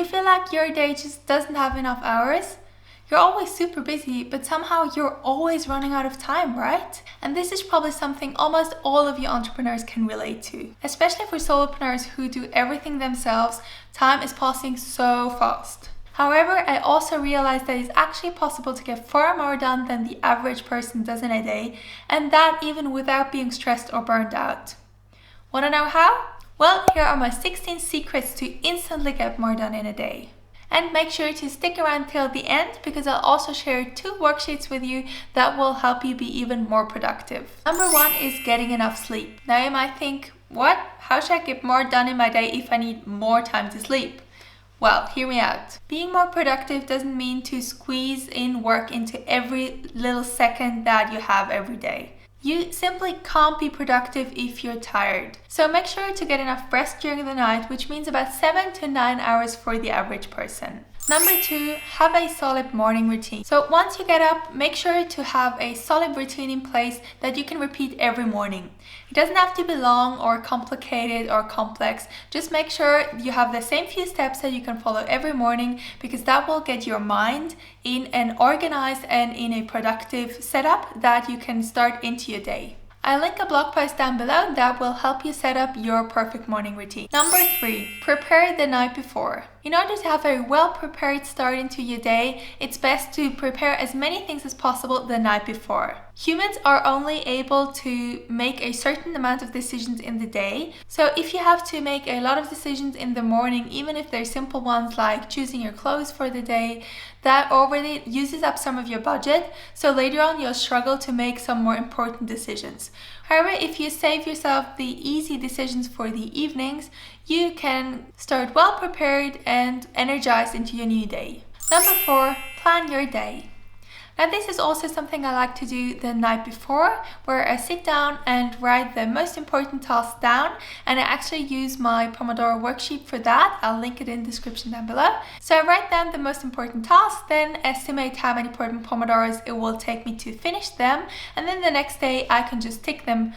you feel like your day just doesn't have enough hours? You're always super busy, but somehow you're always running out of time, right? And this is probably something almost all of you entrepreneurs can relate to. Especially for solopreneurs who do everything themselves, time is passing so fast. However, I also realized that it's actually possible to get far more done than the average person does in a day, and that even without being stressed or burned out. Want to know how? Well, here are my 16 secrets to instantly get more done in a day. And make sure to stick around till the end because I'll also share 2 worksheets with you that will help you be even more productive. Number 1 is getting enough sleep. Now you might think, what? How should I get more done in my day if I need more time to sleep? Well, hear me out. Being more productive doesn't mean to squeeze in work into every little second that you have every day. You simply can't be productive if you're tired. So make sure to get enough rest during the night, which means about 7 to 9 hours for the average person. Number 2, have a solid morning routine. So once you get up, make sure to have a solid routine in place that you can repeat every morning. It doesn't have to be long or complicated or complex. Just make sure you have the same few steps that you can follow every morning because that will get your mind in an organized and in a productive setup that you can start into your day. I'll link a blog post down below that will help you set up your perfect morning routine. Number 3, prepare the night before. In order to have a well-prepared start into your day, it's best to prepare as many things as possible the night before. Humans are only able to make a certain amount of decisions in the day. So if you have to make a lot of decisions in the morning, even if they're simple ones like choosing your clothes for the day, that already uses up some of your budget. So later on, you'll struggle to make some more important decisions. However, if you save yourself the easy decisions for the evenings, you can start well prepared and energized into your new day. Number 4, plan your day. Now this is also something I like to do the night before, where I sit down and write the most important tasks down, and I actually use my Pomodoro worksheet for that. I'll link it in the description down below. So I write down the most important tasks, then estimate how many Pomodoros it will take me to finish them, and then the next day I can just tick the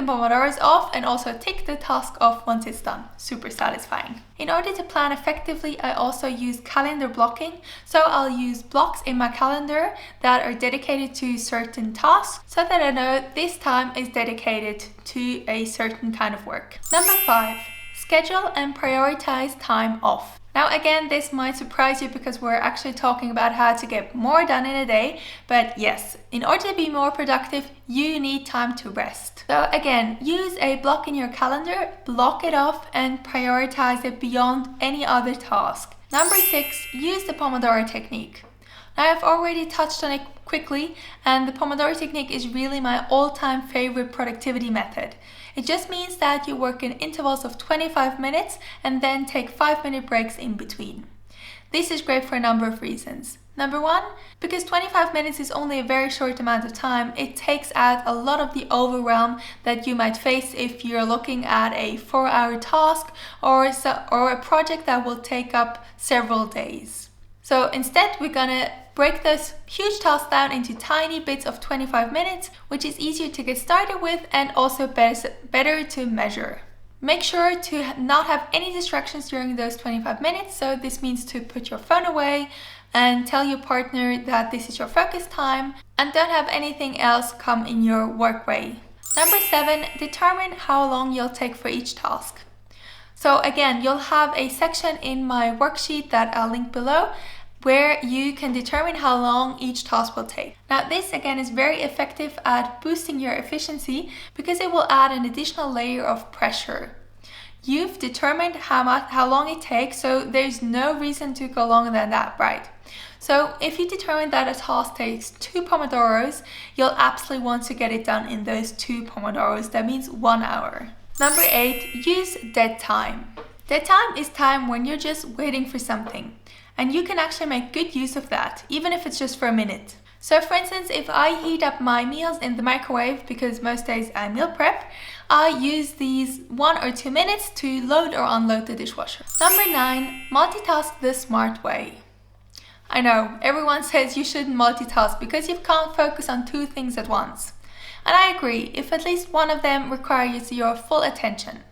Pomodoros off and also tick the task off once it's done. Super satisfying. In order to plan effectively, I also use calendar blocking. So I'll use blocks in my calendar that are dedicated to certain tasks so that I know this time is dedicated to a certain kind of work. Number 5, schedule and prioritize time off. Now again, this might surprise you because we're actually talking about how to get more done in a day, but yes, in order to be more productive, you need time to rest. So again, use a block in your calendar, block it off and prioritize it beyond any other task. Number 6, use the Pomodoro Technique. Now I've already touched on it quickly, and the Pomodoro Technique is really my all-time favorite productivity method. It just means that you work in intervals of 25 minutes and then take 5-minute breaks in between. This is great for a number of reasons. Number 1, because 25 minutes is only a very short amount of time, it takes out a lot of the overwhelm that you might face if you're looking at a 4-hour task or a project that will take up several days. So instead, we're gonna break those huge tasks down into tiny bits of 25 minutes, which is easier to get started with and also better to measure. Make sure to not have any distractions during those 25 minutes. So this means to put your phone away and tell your partner that this is your focus time and don't have anything else come in your work way. Number 7, determine how long you'll take for each task. So again, you'll have a section in my worksheet that I'll link below where you can determine how long each task will take. Now this again is very effective at boosting your efficiency because it will add an additional layer of pressure. You've determined how long it takes, so there's no reason to go longer than that, right? So if you determine that a task takes 2 Pomodoros, you'll absolutely want to get it done in those 2 Pomodoros. That means 1 hour. Number 8, use dead time. Dead time is time when you're just waiting for something. And you can actually make good use of that, even if it's just for a minute. So for instance, if I heat up my meals in the microwave, because most days I meal prep, I use these 1 or 2 minutes to load or unload the dishwasher. Number 9, multitask the smart way. I know, everyone says you shouldn't multitask because you can't focus on 2 things at once. And I agree, if at least one of them requires your full attention.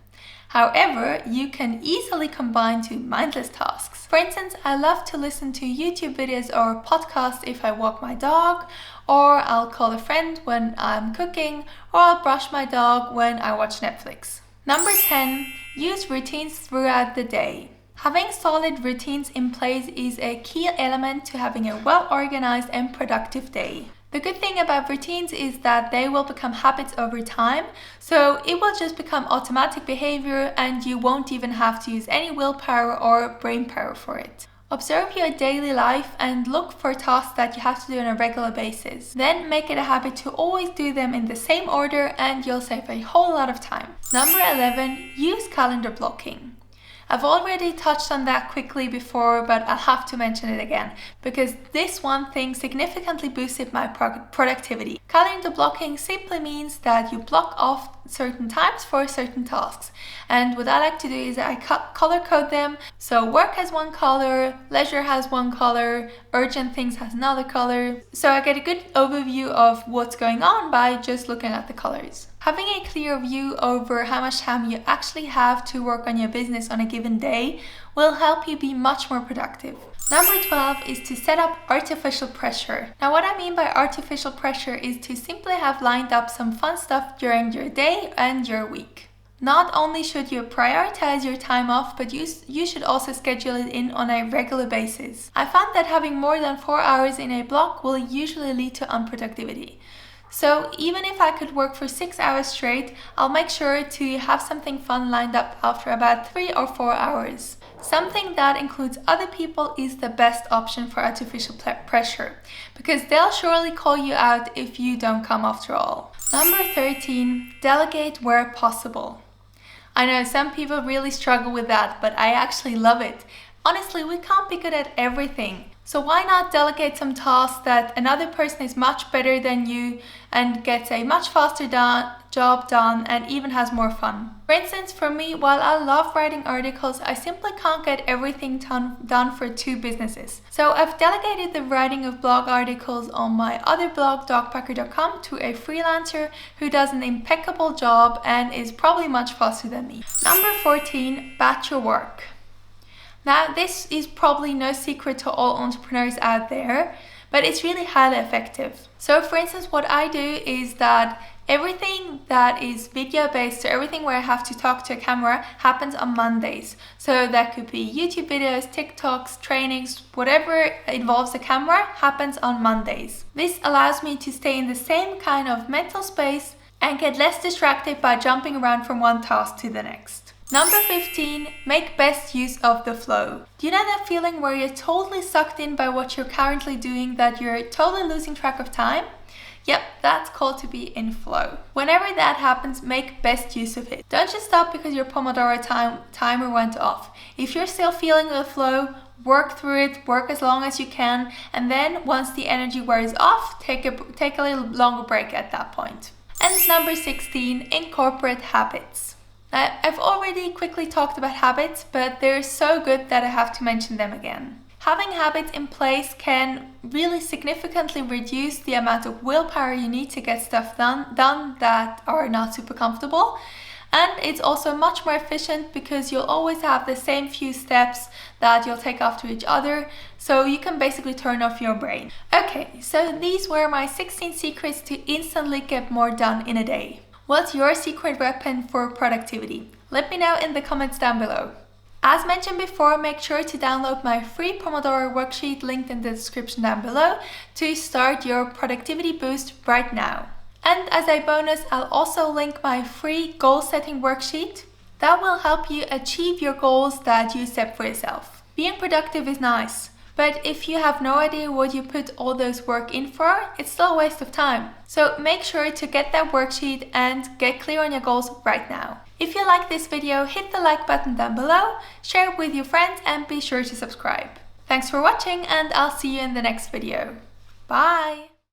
However, you can easily combine two mindless tasks. For instance, I love to listen to YouTube videos or podcasts if I walk my dog, or I'll call a friend when I'm cooking, or I'll brush my dog when I watch Netflix. Number 10, use routines throughout the day. Having solid routines in place is a key element to having a well-organized and productive day. The good thing about routines is that they will become habits over time, so it will just become automatic behavior and you won't even have to use any willpower or brain power for it. Observe your daily life and look for tasks that you have to do on a regular basis. Then make it a habit to always do them in the same order and you'll save a whole lot of time. Number 11, use calendar blocking. I've already touched on that quickly before, but I'll have to mention it again because this one thing significantly boosted my productivity. Calendar blocking simply means that you block off certain times for certain tasks. And what I like to do is I color code them. So work has one color, leisure has one color, urgent things has another color. So I get a good overview of what's going on by just looking at the colors. Having a clear view over how much time you actually have to work on your business on a given day will help you be much more productive. Number 12 is to set up artificial pressure. Now what I mean by artificial pressure is to simply have lined up some fun stuff during your day and your week. Not only should you prioritize your time off, but you should also schedule it in on a regular basis. I found that having more than 4 hours in a block will usually lead to unproductivity. So even if I could work for 6 hours straight, I'll make sure to have something fun lined up after about 3 or 4 hours. Something that includes other people is the best option for artificial pressure, because they'll surely call you out if you don't come after all. Number 13, delegate where possible. I know some people really struggle with that, but I actually love it. Honestly, we can't be good at everything. So why not delegate some tasks that another person is much better than you and gets a much faster job done and even has more fun. For instance, for me, while I love writing articles, I simply can't get everything done for 2 businesses. So I've delegated the writing of blog articles on my other blog, dogpacker.com, to a freelancer who does an impeccable job and is probably much faster than me. Number 14, batch your work. Now, this is probably no secret to all entrepreneurs out there, but it's really highly effective. So for instance, what I do is that everything that is video based, so everything where I have to talk to a camera, happens on Mondays. So that could be YouTube videos, TikToks, trainings, whatever involves a camera happens on Mondays. This allows me to stay in the same kind of mental space and get less distracted by jumping around from one task to the next. Number 15, make best use of the flow. Do you know that feeling where you're totally sucked in by what you're currently doing, that you're totally losing track of time? Yep, that's called to be in flow. Whenever that happens, make best use of it. Don't just stop because your Pomodoro timer went off. If you're still feeling the flow, work through it, work as long as you can, and then once the energy wears off, take a little longer break at that point. And number 16, incorporate habits. I've already quickly talked about habits, but they're so good that I have to mention them again. Having habits in place can really significantly reduce the amount of willpower you need to get stuff done that are not super comfortable. And it's also much more efficient because you'll always have the same few steps that you'll take after each other, so you can basically turn off your brain. Okay, so these were my 16 secrets to instantly get more done in a day. What's your secret weapon for productivity? Let me know in the comments down below. As mentioned before, make sure to download my free Pomodoro worksheet linked in the description down below to start your productivity boost right now. And as a bonus, I'll also link my free goal setting worksheet that will help you achieve your goals that you set for yourself. Being productive is nice, but if you have no idea what you put all those work in for, it's still a waste of time. So make sure to get that worksheet and get clear on your goals right now. If you like this video, hit the like button down below, share it with your friends, and be sure to subscribe. Thanks for watching, and I'll see you in the next video. Bye!